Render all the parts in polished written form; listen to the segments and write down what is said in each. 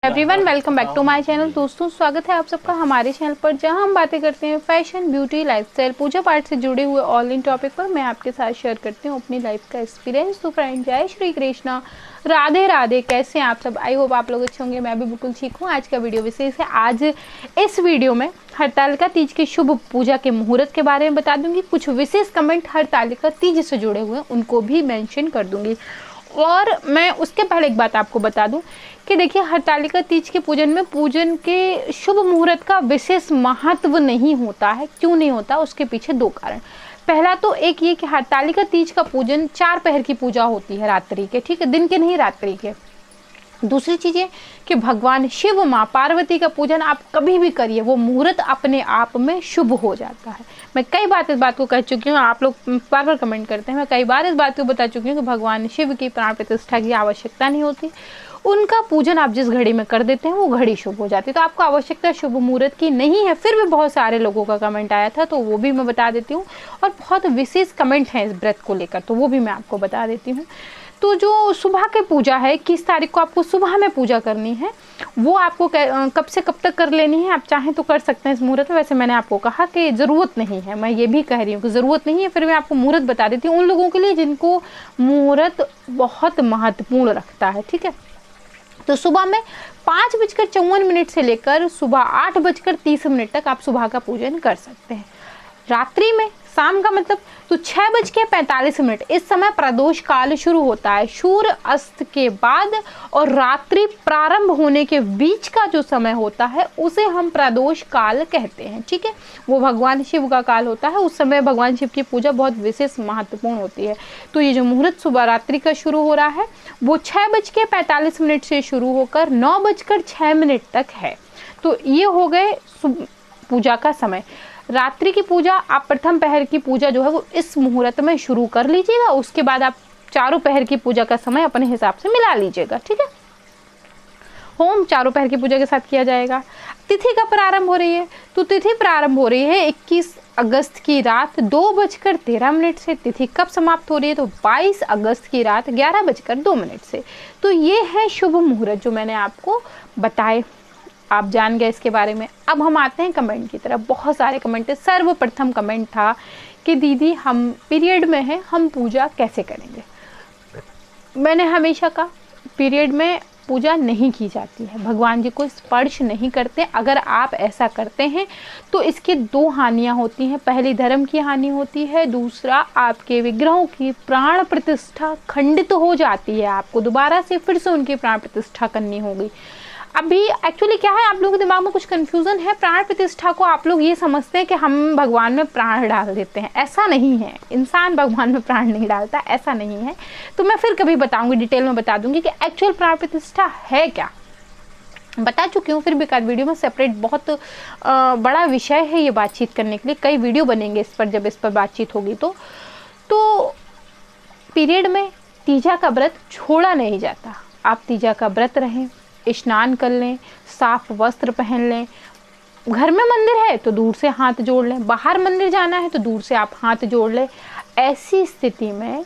Everyone welcome back to my channel. दोस्तों स्वागत है आप सबका हमारे चैनल पर, जहां हम बातें करते हैं फैशन, ब्यूटी, लाइफस्टाइल, पूजा पाठ से जुड़े हुए ऑल इन टॉपिक पर। मैं आपके साथ शेयर करती हूं अपनी लाइफ का एक्सपीरियंस। तो फ्रेंड, जय श्री कृष्णा, राधे राधे। कैसे हैं आप सब? आई होप आप लोग अच्छे होंगे। मैं भी बिल्कुल ठीक हूँ। आज का वीडियो विशेष है। आज इस वीडियो में हरतालिका तीज की शुभ पूजा के मुहूर्त के बारे में बता दूंगी। कुछ विशेष कमेंट हरतालिका तीज से जुड़े हुए उनको भी मेंशन कर दूंगी। और मैं उसके पहले एक बात आपको बता दूं कि देखिए, हरतालिका तीज के पूजन में पूजन के शुभ मुहूर्त का विशेष महत्व नहीं होता है। क्यों नहीं होता? उसके पीछे दो कारण। पहला तो एक ये कि हरतालिका तीज का पूजन 4 पहर की पूजा होती है रात्रि के, ठीक है, दिन के नहीं, रात्रि के। दूसरी चीज़ ये कि भगवान शिव, माँ पार्वती का पूजन आप कभी भी करिए, वो मुहूर्त अपने आप में शुभ हो जाता है। मैं कई बार इस बात को कह चुकी हूँ, आप लोग बार बार कमेंट करते हैं। मैं कई बार इस बात को बता चुकी हूँ कि भगवान शिव की प्राण प्रतिष्ठा की आवश्यकता नहीं होती। उनका पूजन आप जिस घड़ी में कर देते हैं वो घड़ी शुभ हो जाती है। तो आपको आवश्यकता शुभ मुहूर्त की नहीं है। फिर भी बहुत सारे लोगों का कमेंट आया था, तो वो भी मैं बता देती हूँ। और बहुत विशेष कमेंट हैं इस व्रत को लेकर, तो वो भी मैं आपको बता देती हूँ। तो जो सुबह की पूजा है, किस तारीख को आपको सुबह में पूजा करनी है, वो आपको कब से कब तक कर लेनी है। आप चाहें तो कर सकते हैं इस मुहूर्त में। वैसे मैंने आपको कहा कि ज़रूरत नहीं है, मैं ये भी कह रही हूँ कि ज़रूरत नहीं है। फिर मैं आपको मुहूर्त बता देती हूँ उन लोगों के लिए जिनको मुहूर्त बहुत महत्वपूर्ण रखता है, ठीक है। तो सुबह में 5:54 से लेकर सुबह 8:30 तक आप सुबह का पूजन कर सकते हैं। रात्रि में, शाम का मतलब, तो 6:45 इस समय प्रदोष काल शुरू होता है। सूर्य अस्त के बाद और रात्रि प्रारंभ होने के बीच का जो समय होता है उसे हम प्रदोष काल कहते हैं, ठीक है। वो भगवान शिव का काल होता है। उस समय भगवान शिव की पूजा बहुत विशेष महत्वपूर्ण होती है। तो ये जो मुहूर्त सुबह रात्रि का शुरू हो रहा है वो 6:45 से शुरू होकर 9:06 तक है। तो ये हो गए पूजा का समय। रात्रि की पूजा आप प्रथम पहर की पूजा जो है वो इस मुहूर्त में शुरू कर लीजिएगा। उसके बाद आप चारों पहर की पूजा का समय अपने हिसाब से मिला लीजिएगा, ठीक है। होम चारों पहर की पूजा के साथ किया जाएगा। तिथि कब प्रारंभ हो रही है? तो तिथि प्रारंभ हो रही है 21 अगस्त की रात 2:13 से। तिथि कब समाप्त हो रही है? तो 22 अगस्त की रात 11:02 से। तो ये है शुभ मुहूर्त जो मैंने आपको बताए। आप जान गए इसके बारे में। अब हम आते हैं कमेंट की तरफ। बहुत सारे कमेंट है। सर्वप्रथम कमेंट था कि दीदी हम पीरियड में हैं, हम पूजा कैसे करेंगे। मैंने हमेशा कहा पीरियड में पूजा नहीं की जाती है, भगवान जी को स्पर्श नहीं करते। अगर आप ऐसा करते हैं तो इसकी 2 हानियां होती हैं। पहली धर्म की हानि होती है, दूसरा आपके विग्रहों की प्राण प्रतिष्ठा खंडित हो जाती है। आपको दोबारा से फिर से उनकी प्राण प्रतिष्ठा करनी होगी। अभी एक्चुअली क्या है, आप लोगों के दिमाग में कुछ कंफ्यूजन है। प्राण प्रतिष्ठा को आप लोग ये समझते हैं कि हम भगवान में प्राण डाल देते हैं। ऐसा नहीं है। इंसान भगवान में प्राण नहीं डालता, ऐसा नहीं है। तो मैं फिर कभी बताऊंगी, डिटेल में बता दूंगी कि एक्चुअल प्राण प्रतिष्ठा है क्या। बता चुकी हूँ, फिर भी एक वीडियो में सेपरेट बहुत बड़ा विषय है ये बातचीत करने के लिए। कई वीडियो बनेंगे इस पर जब इस पर बातचीत होगी। तो पीरियड में तीजा का व्रत छोड़ा नहीं जाता। आप तीजा का व्रत रहें, स्नान कर लें, साफ वस्त्र पहन लें। घर में मंदिर है तो दूर से हाथ जोड़ लें, बाहर मंदिर जाना है तो दूर से आप हाथ जोड़ लें। ऐसी स्थिति में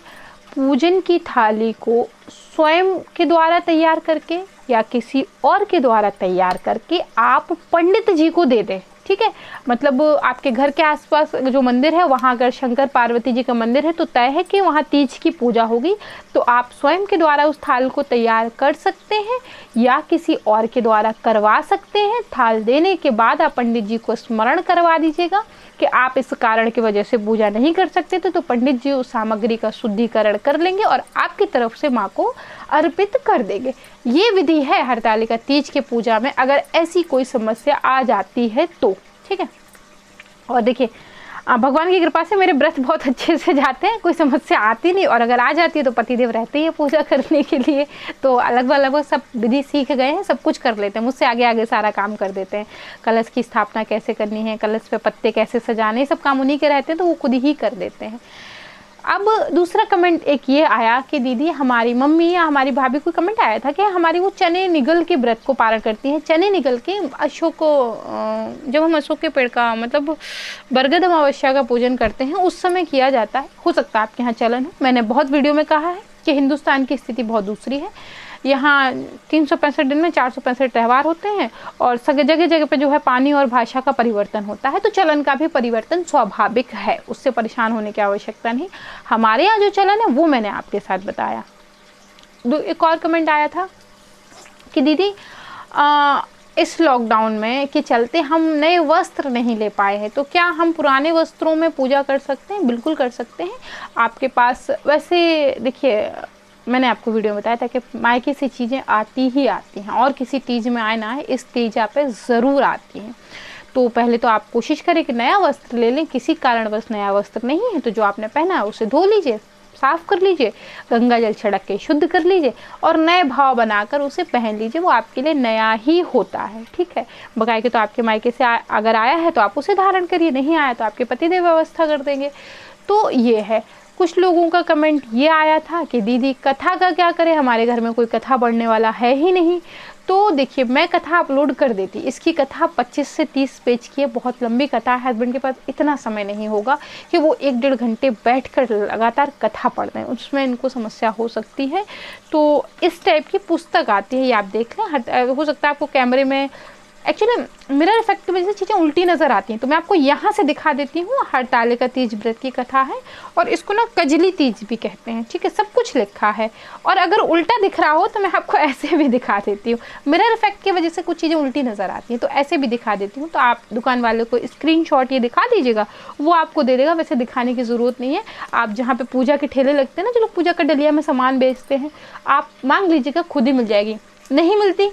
पूजन की थाली को स्वयं के द्वारा तैयार करके या किसी और के द्वारा तैयार करके आप पंडित जी को दे दें, ठीक है। मतलब आपके घर के आसपास जो मंदिर है, वहाँ अगर शंकर पार्वती जी का मंदिर है तो तय है कि वहाँ तीज की पूजा होगी। तो आप स्वयं के द्वारा उस थाल को तैयार कर सकते हैं या किसी और के द्वारा करवा सकते हैं। थाल देने के बाद आप पंडित जी को स्मरण करवा दीजिएगा कि आप इस कारण की वजह से पूजा नहीं कर सकते थे। तो पंडित जी उस सामग्री का शुद्धिकरण कर लेंगे और आपकी तरफ से माँ को अर्पित कर देंगे। ये विधि है हरतालिका तीज के पूजा में, अगर ऐसी कोई समस्या आ जाती है तो, ठीक है। और देखिए, भगवान की कृपा से मेरे व्रत बहुत अच्छे से जाते हैं, कोई समस्या आती नहीं। और अगर आ जाती है तो पतिदेव रहते हैं पूजा करने के लिए, तो अलग अलग सब विधि सीख गए हैं, सब कुछ कर लेते हैं। मुझसे आगे आगे सारा काम कर देते हैं। कलश की स्थापना कैसे करनी है, कलश पे पत्ते कैसे सजाने, सब काम उन्हीं के रहते हैं, तो वो खुद ही कर देते हैं। अब दूसरा कमेंट एक ये आया कि दीदी हमारी मम्मी या हमारी भाभी, कोई कमेंट आया था कि हमारी वो चने निगल के व्रत को पारण करती हैं। चने निगल के अशोक, जब हम अशोक के पेड़ का मतलब बरगद अमावस्या का पूजन करते हैं उस समय किया जाता है। हो सकता है आपके यहाँ चलन हो। मैंने बहुत वीडियो में कहा है कि हिंदुस्तान की स्थिति बहुत दूसरी है। यहाँ 365 दिन में 465 त्यौहार होते हैं और जगह जगह पे जो है पानी और भाषा का परिवर्तन होता है, तो चलन का भी परिवर्तन स्वाभाविक है, उससे परेशान होने की आवश्यकता नहीं। हमारे यहाँ जो चलन है वो मैंने आपके साथ बताया। एक और कमेंट आया था कि दीदी इस लॉकडाउन में के चलते हम नए वस्त्र नहीं ले पाए हैं, तो क्या हम पुराने वस्त्रों में पूजा कर सकते हैं? बिल्कुल कर सकते हैं। आपके पास वैसे देखिए, मैंने आपको वीडियो में बताया था कि मायके से चीज़ें आती ही आती हैं, और किसी तीज में आए ना आए, इस तीज पे ज़रूर आती हैं। तो पहले तो आप कोशिश करें कि नया वस्त्र ले लें। किसी कारणवश नया वस्त्र नहीं है तो जो आपने पहना है उसे धो लीजिए, साफ कर लीजिए, गंगा जल छिड़क के शुद्ध कर लीजिए और नए भाव बनाकर उसे पहन लीजिए। वो आपके लिए नया ही होता है, ठीक है। बकाया कि तो आपके मायके से अगर आया है तो आप उसे धारण करिए, नहीं आया तो आपके पतिदेव व्यवस्था कर देंगे। तो ये है। कुछ लोगों का कमेंट ये आया था कि दीदी कथा का क्या करें, हमारे घर में कोई कथा पढ़ने वाला है ही नहीं। तो देखिए, मैं कथा अपलोड कर देती। इसकी कथा 25 से 30 पेज की है, बहुत लंबी कथा है। हस्बैंड के पास इतना समय नहीं होगा कि वो 1-1.5 घंटे बैठकर लगातार कथा पढ़ रहे हैं, उसमें इनको समस्या हो सकती है। तो इस टाइप की पुस्तक आती है, ये आप देख लें। हो सकता है आपको कैमरे में एक्चुअली मिरर इफेक्ट की वजह से चीज़ें उल्टी नज़र आती हैं, तो मैं आपको यहाँ से दिखा देती हूँ। हरतालिका तीज व्रत की कथा है और इसको ना कजली तीज भी कहते हैं, ठीक है। सब कुछ लिखा है, और अगर उल्टा दिख रहा हो तो मैं आपको ऐसे भी दिखा देती हूँ। मिरर इफेक्ट की वजह से कुछ चीज़ें उल्टी नज़र आती हैं, तो ऐसे भी दिखा देती हूँ। तो आप दुकान वाले को स्क्रीनशॉट ये दिखा दीजिएगा, वो आपको दे देगा। वैसे दिखाने की ज़रूरत नहीं है। आप जहाँ पे पूजा के ठेले लगते हैं ना, जो लोग पूजा का डलिया में सामान बेचते हैं, आप मांग लीजिएगा, खुद ही मिल जाएगी। नहीं मिलती,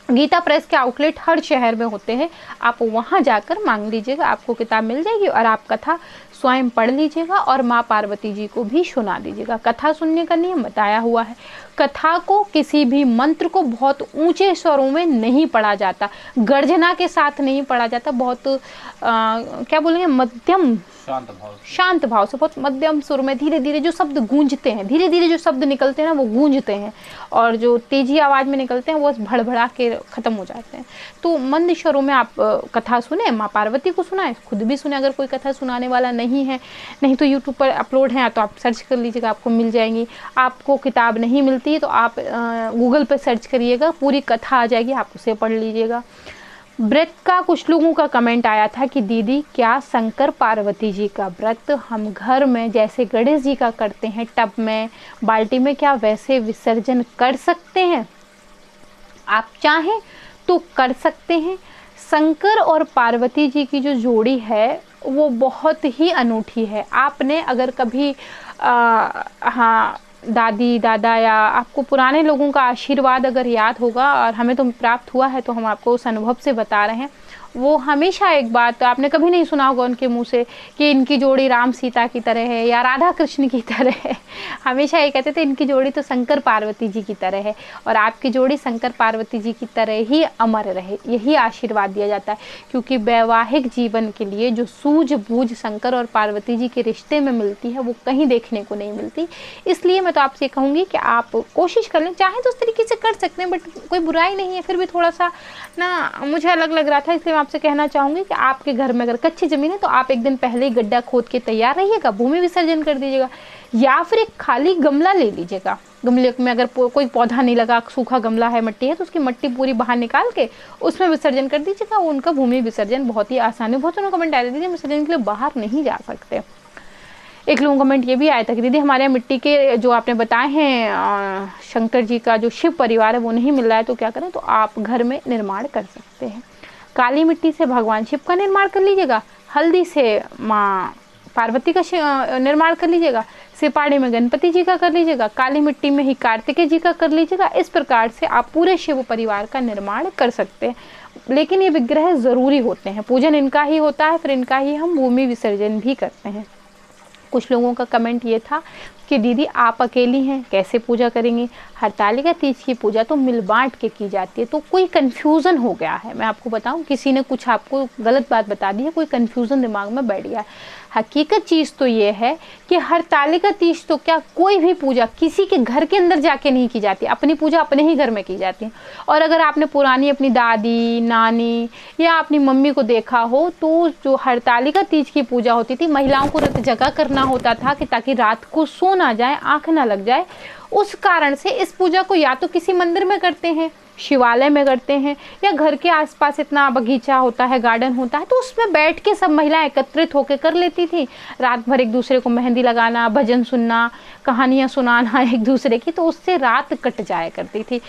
गीता प्रेस के आउटलेट हर शहर में होते हैं, आप वहाँ जाकर मांग लीजिएगा, आपको किताब मिल जाएगी और आप कथा स्वयं पढ़ लीजिएगा और माँ पार्वती जी को भी सुना दीजिएगा। कथा सुनने का नियम बताया हुआ है। कथा को, किसी भी मंत्र को बहुत ऊंचे स्वरों में नहीं पढ़ा जाता, गर्जना के साथ नहीं पढ़ा जाता, बहुत क्या बोलेंगे, मध्यम शांत भाव से, बहुत मध्यम सुर में धीरे धीरे जो शब्द गूंजते हैं, धीरे धीरे जो शब्द निकलते हैं ना वो गूंजते हैं, और जो तेजी आवाज़ में निकलते हैं वो भड़बड़ा के ख़त्म हो जाते हैं। तो मंद स्वरों में आप कथा सुने, माँ पार्वती को सुनाए, खुद भी सुने। अगर कोई कथा सुनाने वाला नहीं है, नहीं तो यूट्यूब पर अपलोड है तो आप सर्च कर लीजिएगा, आपको मिल जाएंगी। आपको किताब नहीं मिलती तो आप गूगल पर सर्च करिएगा, पूरी कथा आ जाएगी, आप उसे पढ़ लीजिएगा। व्रत का कुछ लोगों का कमेंट आया था कि दीदी क्या शंकर पार्वती जी का व्रत हम घर में जैसे गणेश जी का करते हैं, टब में बाल्टी में, क्या वैसे विसर्जन कर सकते हैं? आप चाहें तो कर सकते हैं। शंकर और पार्वती जी की जो जोड़ी है वो बहुत ही अनूठी है। आपने अगर कभी हाँ दादी दादा या आपको पुराने लोगों का आशीर्वाद अगर याद होगा, और हमें तो प्राप्त हुआ है तो हम आपको उस अनुभव से बता रहे हैं, वो हमेशा एक बात आपने कभी नहीं सुना होगा उनके मुंह से कि इनकी जोड़ी राम सीता की तरह है या राधा कृष्ण की तरह है। हमेशा ये कहते थे इनकी जोड़ी तो शंकर पार्वती जी की तरह है, और आपकी जोड़ी शंकर पार्वती जी की तरह ही अमर रहे, यही आशीर्वाद दिया जाता है। क्योंकि वैवाहिक जीवन के लिए जो सूझबूझ शंकर और पार्वती जी के रिश्ते में मिलती है वो कहीं देखने को नहीं मिलती। इसलिए मैं तो आपसे कहूँगी कि आप कोशिश कर लें, चाहें तो उस तरीके से कर सकते हैं, बट कोई बुराई नहीं है। फिर भी थोड़ा सा ना मुझे अलग लग रहा था, इसलिए मैं आपसे कहना चाहूँगी कि आपके घर में अगर कच्ची ज़मीन है तो आप एक दिन पहले ही गड्ढा खोद के तैयार रहिएगा, भूमि विसर्जन कर दीजिएगा, या फिर एक खाली गमला ले लीजिएगा। गमले में अगर कोई पौधा नहीं लगा, सूखा गमला है, मिट्टी है, तो उसकी मिट्टी पूरी बाहर निकाल के उसमें विसर्जन कर दीजिएगा। उनका भूमि विसर्जन बहुत ही आसान है। बहुत लोगों कमेंट आए थे दीदी विसर्जन के लिए बाहर नहीं जा सकते। एक लोगों का कमेंट ये भी आया था कि दीदी हमारे यहाँ मिट्टी के जो आपने बताए हैं शंकर जी का जो शिव परिवार है वो नहीं मिल रहा है, तो क्या करें? तो आप घर में निर्माण कर सकते हैं। काली मिट्टी से भगवान शिव का निर्माण कर लीजिएगा, हल्दी से माँ पार्वती का निर्माण कर लीजिएगा, सिपाड़ी में गणपति जी का कर लीजिएगा, काली मिट्टी में ही कार्तिकेय जी का कर लीजिएगा। इस प्रकार से आप पूरे शिव परिवार का निर्माण कर सकते हैं। लेकिन ये विग्रह ज़रूरी होते हैं, पूजन इनका ही होता है, फिर इनका ही हम भूमि विसर्जन भी करते हैं। कुछ लोगों का कमेंट ये था कि दीदी आप अकेली हैं, कैसे पूजा करेंगी? हरतालिका तीज की पूजा तो मिल बांट के की जाती है। तो कोई कन्फ्यूज़न हो गया है, मैं आपको बताऊं, किसी ने कुछ आपको गलत बात बता दी है, कोई कन्फ्यूज़न दिमाग में बैठ गया है। हकीकत चीज़ तो ये है कि हरतालिका तीज तो क्या कोई भी पूजा किसी के घर के अंदर जाके नहीं की जाती, अपनी पूजा अपने ही घर में की जाती है। और अगर आपने पुरानी अपनी दादी नानी या अपनी मम्मी को देखा हो तो जो हरतालिका तीज की पूजा होती थी, महिलाओं को रात जगा करना होता था कि ताकि रात को सो ना जाए, आँख ना लग जाए। उस कारण से इस पूजा को या तो किसी मंदिर में करते हैं, शिवालय में करते हैं, या घर के आसपास इतना बगीचा होता है, गार्डन होता है, तो उसमें बैठ के सब महिलाएं एकत्रित होकर कर लेती थी। रात भर एक दूसरे को मेहंदी लगाना, भजन सुनना, कहानियाँ सुनाना एक दूसरे की, तो उससे रात कट जाया करती थी।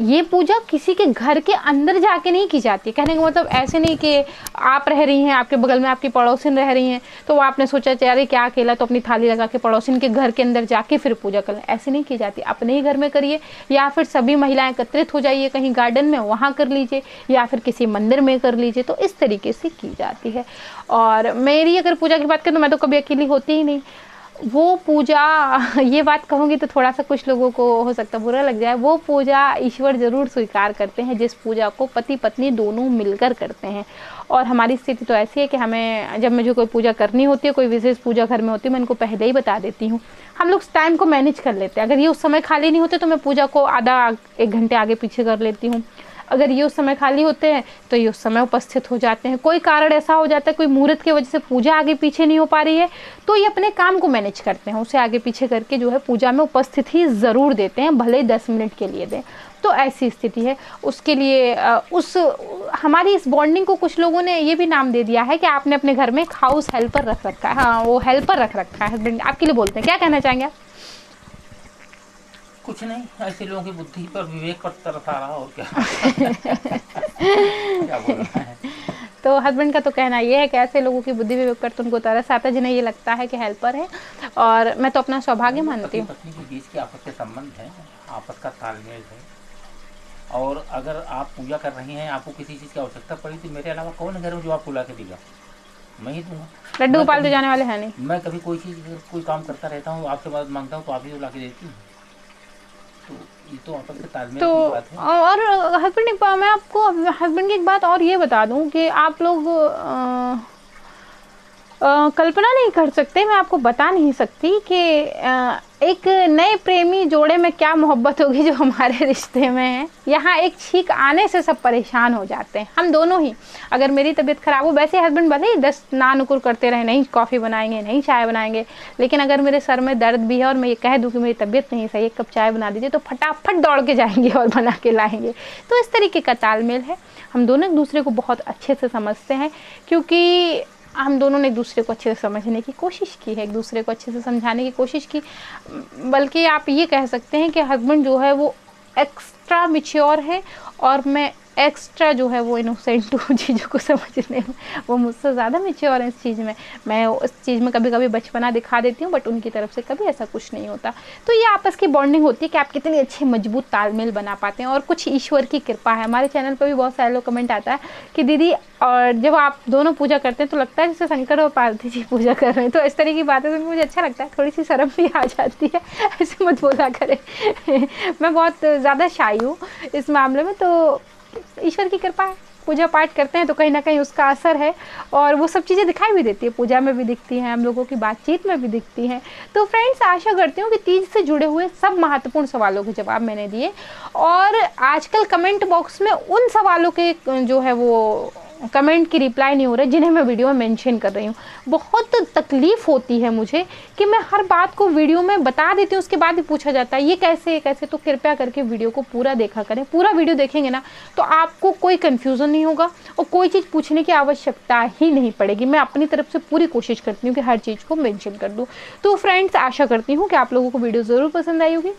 ये पूजा किसी के घर के अंदर जाके नहीं की जाती। कहने का मतलब ऐसे नहीं कि आप रह रही हैं, आपके बगल में आपकी पड़ोसिन रह रही हैं, तो आपने सोचा अरे क्या अकेला, तो अपनी थाली लगा के पड़ोसिन के घर के अंदर जाके फिर पूजा कर लें, ऐसे नहीं की जाती। अपने ही घर में करिए, या फिर सभी महिलाएं एकत्रित हो जाइए कहीं गार्डन में, वहाँ कर लीजिए, या फिर किसी मंदिर में कर लीजिए। तो इस तरीके से की जाती है। और मेरी अगर पूजा की बात करें तो मैं तो कभी अकेली होती ही नहीं। वो पूजा, ये बात कहूँगी तो थोड़ा सा कुछ लोगों को हो सकता है बुरा लग जाए, वो पूजा ईश्वर ज़रूर स्वीकार करते हैं जिस पूजा को पति पत्नी दोनों मिलकर करते हैं। और हमारी स्थिति तो ऐसी है कि हमें जब मुझे कोई पूजा करनी होती है, कोई विशेष पूजा घर में होती है, मैं इनको पहले ही बता देती हूँ। हम लोग टाइम को मैनेज कर लेते हैं। अगर ये उस समय खाली नहीं होते तो मैं पूजा को आधा 1 घंटे आगे पीछे कर लेती हूँ। अगर ये उस समय खाली होते हैं तो ये उस समय उपस्थित हो जाते हैं। कोई कारण ऐसा हो जाता है, कोई मुहूर्त की वजह से पूजा आगे पीछे नहीं हो पा रही है, तो ये अपने काम को मैनेज करते हैं, उसे आगे पीछे करके जो है पूजा में उपस्थित ही ज़रूर देते हैं, भले 10 मिनट के लिए दें। तो ऐसी स्थिति है। उसके लिए हमारी इस बॉन्डिंग को कुछ लोगों ने ये भी नाम दे दिया है कि आपने अपने घर में एक हाउस हेल्पर रख रखा है। हाँ, वो हेल्पर रख रखा है, हस्बैंड आपके लिए बोलते हैं। क्या कहना चाहेंगे आप? कुछ नहीं, ऐसे लोगों की बुद्धि पर विवेक पर तरस आ रहा, और क्या क्या बोलना है। तो हस्बैंड का तो कहना ये है कि ऐसे लोगों की बुद्धि विवेक पर तो उनको तरस आता है जिन्हें ये लगता है कि हेल्पर है। और मैं तो अपना सौभाग्य मानती हूँ। पत्नी के बीच के आपस के संबंध है, आपस का तालमेल है। और अगर आप पूजा कर रही हैं, आपको किसी चीज़ की आवश्यकता पड़ी तो मेरे अलावा कौन है घर में जो आपको ला के देगा? मैं ही दूंगा। लड्डू गोपाल तो जाने वाले हैं नहीं। मैं कभी कोई चीज़, कोई काम करता रहता हूँ, आपसे मदद मांगता हूँ तो आप ही ला के देती हूँ। तो ये तो आपस के तालमेल की बात है। और हस्बैंड, मैं आपको हस्बैंड की एक बात और ये बता दूं कि आप लोग कल्पना नहीं कर सकते, मैं आपको बता नहीं सकती कि एक नए प्रेमी जोड़े में क्या मोहब्बत होगी जो हमारे रिश्ते में है। यहाँ एक छींक आने से सब परेशान हो जाते हैं, हम दोनों ही। अगर मेरी तबीयत ख़राब हो, वैसे हस्बैंड भले ही 10 ना नुकुर करते रहे, नहीं कॉफ़ी बनाएंगे, नहीं चाय बनाएंगे, लेकिन अगर मेरे सर में दर्द भी है और मैं ये कह दूँ कि मेरी तबीयत नहीं सही, 1 कप चाय बना दीजिए, तो फटाफट दौड़ के जाएंगे और बना के लाएंगे। तो इस तरीके का तालमेल है। हम दोनों एक दूसरे को बहुत अच्छे से समझते हैं, क्योंकि हम दोनों ने एक दूसरे को अच्छे से समझने की कोशिश की है, एक दूसरे को अच्छे से समझाने की कोशिश की। बल्कि आप ये कह सकते हैं कि हस्बैंड जो है वो एक्स्ट्रा मैच्योर है और मैं एक्स्ट्रा जो है वो इनोसेंट हूँ चीज़ों को समझने में। वो मुझसे ज़्यादा मैच्योर है इस चीज़ में। मैं उस चीज़ में कभी कभी बचपना दिखा देती हूँ, बट उनकी तरफ से कभी ऐसा कुछ नहीं होता। तो ये आपस की बॉन्डिंग होती है कि आप कितनी अच्छी मजबूत तालमेल बना पाते हैं। और कुछ ईश्वर की कृपा है। हमारे चैनल पर भी बहुत सारे लोग कमेंट आता है कि दीदी, और जब आप दोनों पूजा करते हैं तो लगता है जैसे शंकर और पार्वती जी पूजा कर रहे हैं। तो इस तरह की बातें सुनकर मुझे अच्छा लगता है, थोड़ी सी शर्म भी आ जाती है, ऐसे मत बोला करें। मैं बहुत ज़्यादा शाई हूँ इस मामले में। तो ईश्वर की कृपा है, पूजा पाठ करते हैं तो कहीं ना कहीं उसका असर है, और वो सब चीज़ें दिखाई भी देती है, पूजा में भी दिखती हैं, हम लोगों की बातचीत में भी दिखती हैं। तो फ्रेंड्स, आशा करती हूँ कि तीज से जुड़े हुए सब महत्वपूर्ण सवालों के जवाब मैंने दिए। और आजकल कमेंट बॉक्स में उन सवालों के जो है वो कमेंट की रिप्लाई नहीं हो रहा है जिन्हें मैं वीडियो में मेंशन कर रही हूँ। बहुत तकलीफ़ होती है मुझे कि मैं हर बात को वीडियो में बता देती हूँ, उसके बाद भी पूछा जाता है ये कैसे तो कृपया करके वीडियो को पूरा देखा करें। पूरा वीडियो देखेंगे ना तो आपको कोई कन्फ्यूज़न नहीं होगा और कोई चीज़ पूछने की आवश्यकता ही नहीं पड़ेगी। मैं अपनी तरफ से पूरी कोशिश करती हूँ कि हर चीज़ को मेंशन कर दूँ। तो फ्रेंड्स, आशा करती हूँ कि आप लोगों को वीडियो ज़रूर पसंद आई होगी।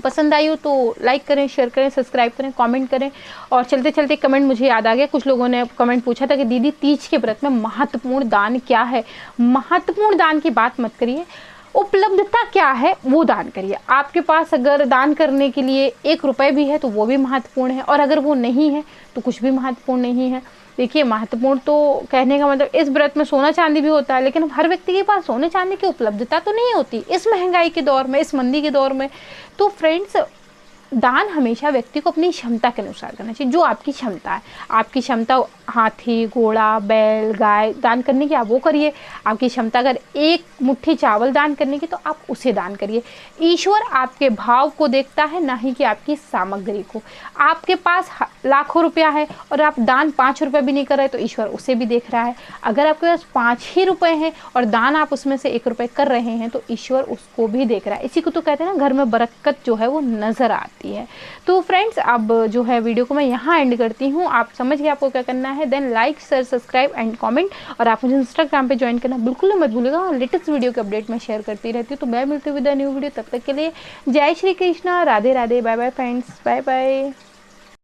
पसंद आई हो तो लाइक करें, शेयर करें, सब्सक्राइब करें, कमेंट करें। और चलते चलते कमेंट मुझे याद आ गया, कुछ लोगों ने कमेंट पूछा था कि दीदी तीज के व्रत में महत्वपूर्ण दान क्या है। महत्वपूर्ण दान की बात मत करिए, उपलब्धता क्या है वो दान करिए। आपके पास अगर दान करने के लिए 1 रुपये भी है तो वो भी महत्वपूर्ण है, और अगर वो नहीं है तो कुछ भी महत्वपूर्ण नहीं है। देखिए, महत्वपूर्ण तो कहने का मतलब इस व्रत में सोना चांदी भी होता है, लेकिन हर व्यक्ति के पास सोने चांदी की उपलब्धता तो नहीं होती इस महंगाई के दौर में, इस मंदी के दौर में। तो फ्रेंड्स, दान हमेशा व्यक्ति को अपनी क्षमता के अनुसार करना चाहिए। जो आपकी क्षमता है, आपकी क्षमता हाथी, घोड़ा, बैल, गाय दान करने की, आप वो करिए। आपकी क्षमता अगर एक मुट्ठी चावल दान करने की, तो आप उसे दान करिए। ईश्वर आपके भाव को देखता है, ना ही कि आपकी सामग्री को। आपके पास लाखों रुपया है और आप दान 5 रुपये भी नहीं कर रहे, तो ईश्वर उसे भी देख रहा है। अगर आपके पास 5 ही रुपये हैं और दान आप उसमें से 1 रुपये कर रहे हैं, तो ईश्वर उसको भी देख रहा है। इसी को तो कहते हैं ना, घर में बरकत जो है वो नज़र आती है। तो फ्रेंड्स, अब जो है वीडियो को मैं यहाँ एंड करती हूँ। आप समझ गए आपको क्या करना है। Then like, share, subscribe and comment. और आप मुझे इंस्टाग्राम पे ज्वाइन करना बिल्कुल मत भूलिएगा। और लेटेस्ट वीडियो के अपडेट मैं शेयर करती रहती हूँ। तो मैं मिलती हूँ विद अ न्यू वीडियो। तब तक के लिए जय Shri Krishna, Radhe Radhe, bye bye friends, bye bye.